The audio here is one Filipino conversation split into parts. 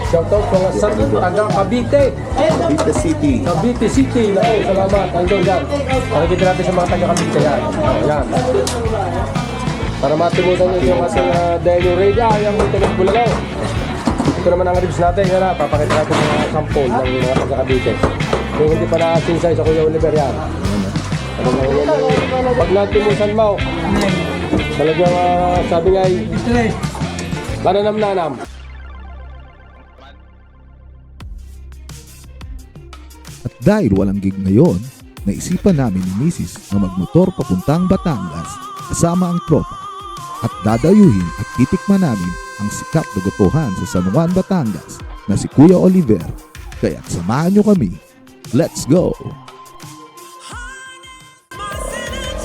Shoutout mga sa taga Cavite. Cavite City. Cavite City. Naku, salamat. Andun yan. Pakikita natin sa mga taga Cavite yan. Yan. Para matimutan nyo yung ating daily raid. Yung internet Bulalaw. Ito naman ang ribs natin. Yan na. Papakita natin mga sample ng mga taga Cavite. Kung hindi pa nakasinsay sa Kuya Oliver yan. Pag natimusan mo, talagang sabi nga ay nanam-nanam. At dahil walang gig ngayon, naisipan namin ni Mrs. na magmotor papuntang Batangas kasama ang tropa at dadayuhin at titikman namin ang sikat na gotohan sa San Juan, Batangas na si Kuya Oliver. Kaya't samahan nyo kami. Let's go!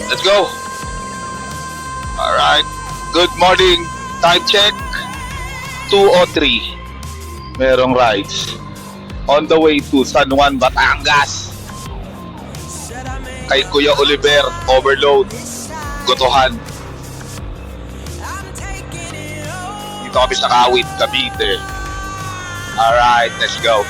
Let's go! Alright. Good morning. Time check. 2:03. Merong rides. On the way to San Juan, Batangas. Kay Kuya Oliver, Overload, Gotohan. Dito kami sa Kawit, Cavite. Alright, let's go.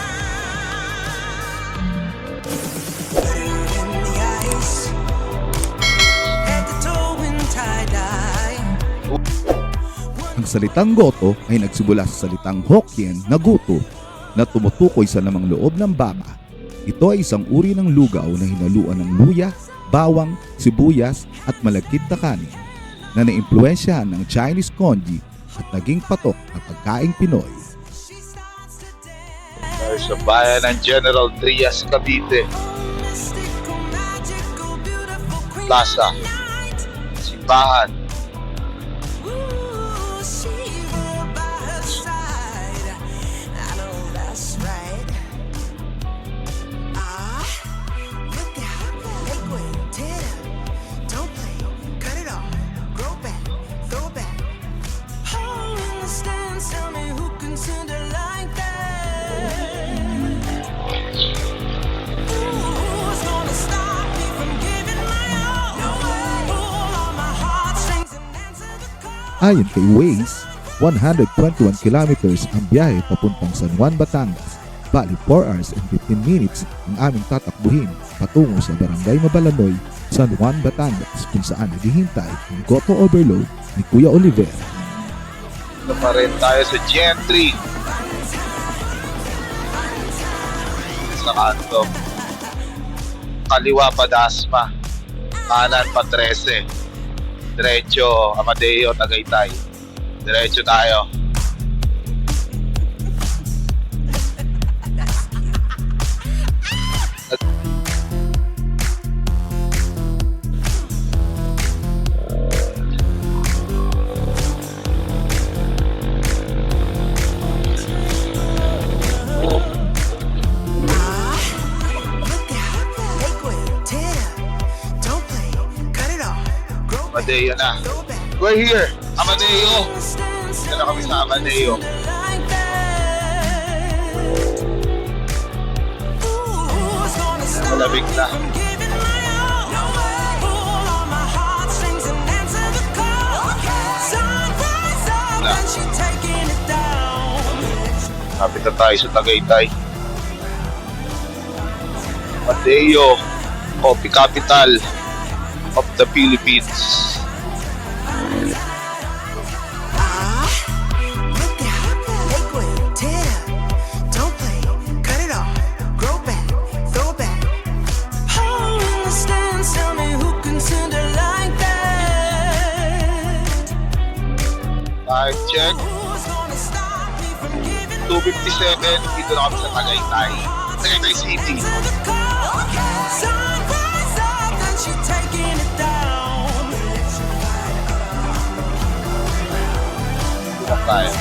Ang salitang goto ay nagsimula sa salitang Hokkien na guto na tumutukoy sa lamang loob ng baka. Ito ay isang uri ng lugaw na hinaluan ng luya, bawang, sibuyas at malagkit na kanin na naimpluwensyahan ng Chinese congee at naging patok na pagkaing Pinoy. Sa bayan ng General Trias, Cavite. Plaza. Simbahan. Ayon kay Waze, 121 kilometers ang biyahe papuntang San Juan, Batangas. Bali 4 hours and 15 minutes ang aming tatakbuhin patungo sa Barangay Mabalanoy, San Juan, Batangas, kung saan naghihintay ang Goto Overload ni Kuya Oliver. Ito pa rin tayo sa Gentry. Sa kanto. Kaliwa pa Dasma. Kanan pa 13. Diretso Amadeo, Tagaytay. Diretso tayo. Amadeo na. We're here. Amadeo. Dito na kami sa Amadeo. Malamig na. Kapit na tayo sa Tagaytay. Amadeo, Coffee Capital of the Philippines. Time check. 2:57. Dito na kami sa Tagaytay. Tagaytay City. Dito tayo.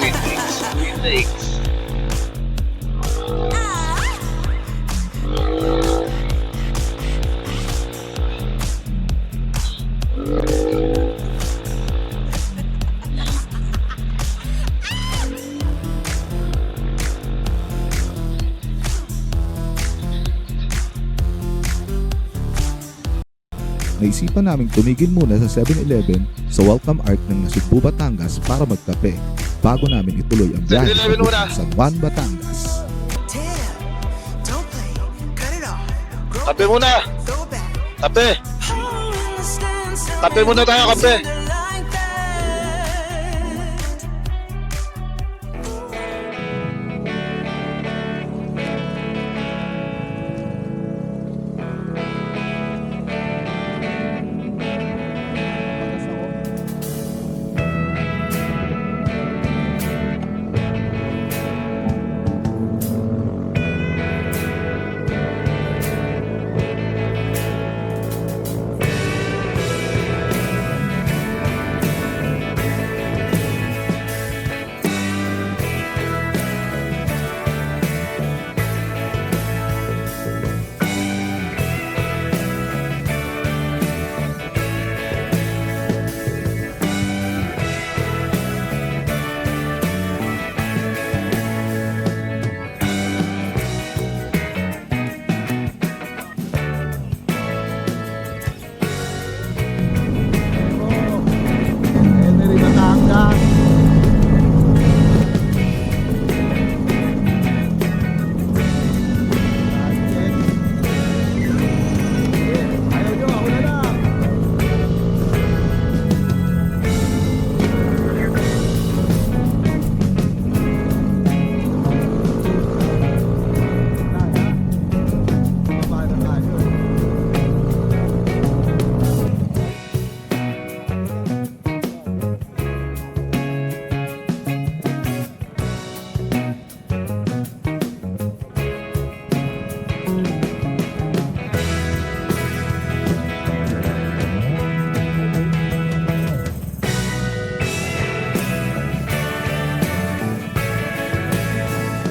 Twin Lakes. naisipan naming tumigil muna sa 7-Eleven sa Welcome Art ng Nasugbu, Batangas para magkape bago namin ituloy ang biyahe 7-Eleven muna. papuntang San Juan, Batangas. Kape muna! Kape! Kape muna tayo, kape!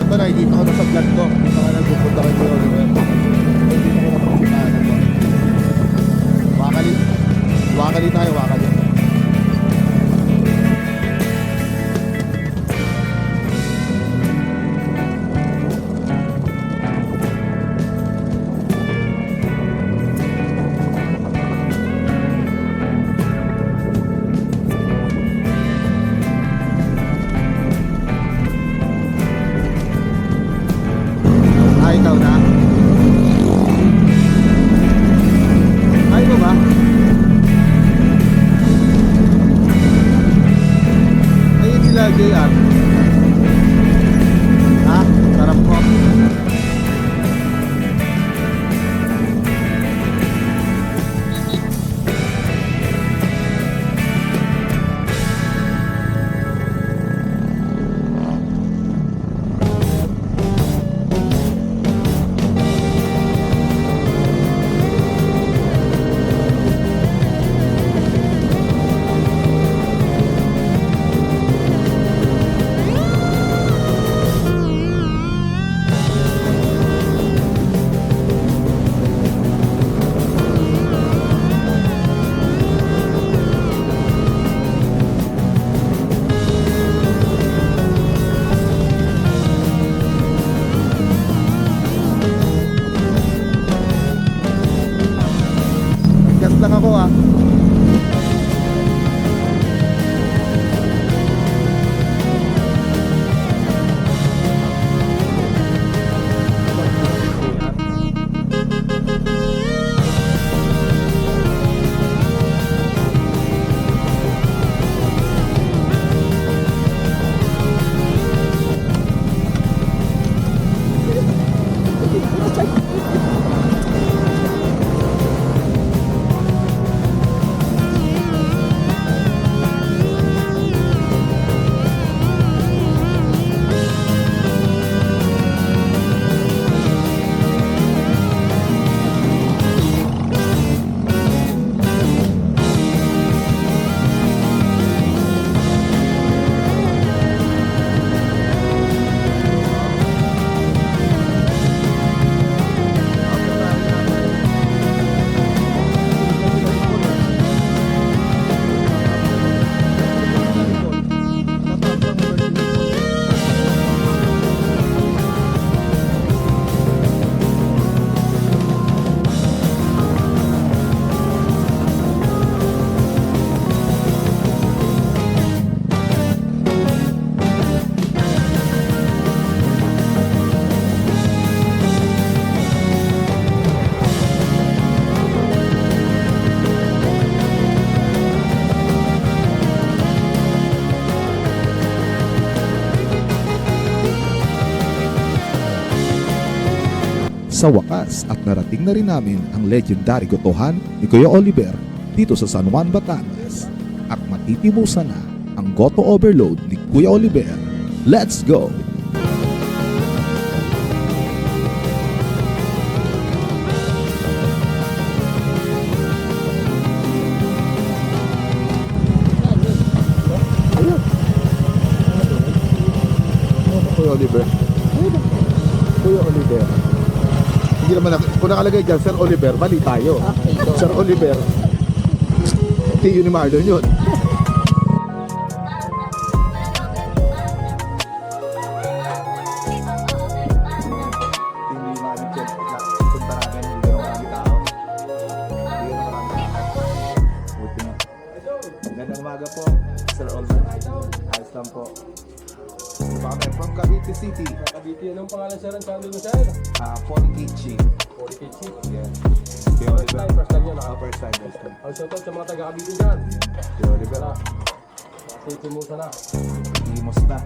Ito na, dito ako na sa vlog ko. Dito ka nagpupunta kay Kuya Oliver. Dito ko na pagsitaan ito. Wakali tayo, wakali. Ikaw na? Ay mo ba? Ayun sila JR. Ha? Sarap ko. Sa wakas at narating na rin namin ang legendary gotohan ni Kuya Oliver dito sa San Juan, Batangas. At matitimusan na ang goto overload ni Kuya Oliver. Let's go! Kuya Oliver. Kuya Oliver. Hindi naman, kung nakalagay dyan, Sir Oliver, mali tayo. Sir Oliver. Tiyo ni Marlon yun. Hindi ma-check na punta namin, hindi na marami tao. Hindi na marami tao. Buti na. Magandang umaga po, Sir Olman. Ayos lang po. Bakit? From Cavite City. Cavite, anong pangalan sir ang channel mo sir? Polikichi. Polikichi. Yeah. First time, first time yan. First time, first time. Ang shoutout sa mga taga-Cavite dyan. Kuya Oliver. Kasi tumusa na. Himos na.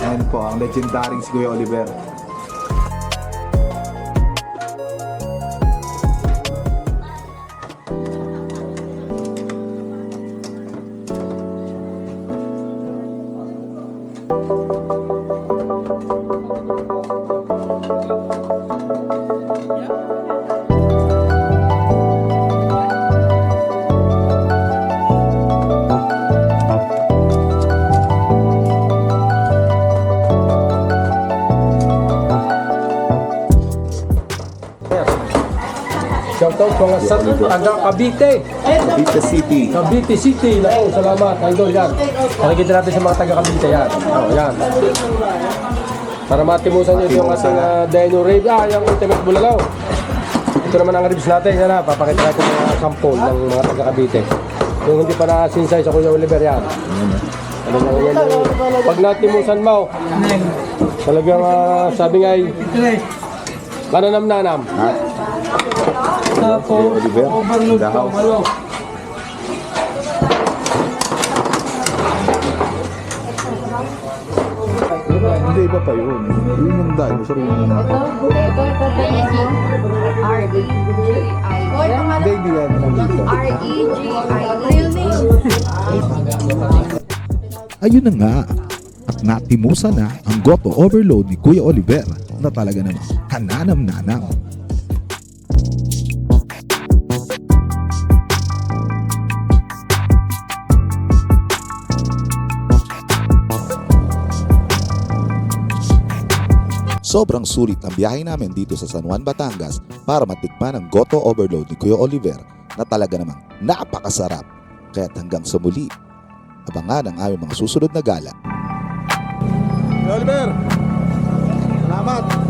Ayan po, ang legendaring si Kuya Oliver. Shoutout mga sa taga-Cavite. Cavite City. Cavite City. Naku, salamat. Idol yan. Nakikita natin sa mga taga-Cavite yan. Yan. Para matimusan nyo yung ating Dino Raid. Yung Ultimate Bulalaw. Ito naman ang ribs natin. Yan na. Papakita natin mga sample ng mga taga-Cavite. Yung hindi pa na-sinsay sa Kuya Oliver yan. Ano na yan yung pag natimusan mo. Talagang sabi nga ay kananam-nanam. Oliver. Overload The po, house. ano? Hindi, iba pa yun. Yun yung dinosaur. Yung... Hindi, hindi yan. Nandito. Real name. Ayun na nga, at natimusan na ang goto overload ni Kuya Oliver na talaga namang kananam-nanam. Sobrang sulit ang biyahe namin dito sa San Juan, Batangas para matikman ang goto overload ni Kuya Oliver na talaga namang napakasarap. Kaya't hanggang sa muli, abangan ang aming mga susunod na gala. Oliver! Salamat!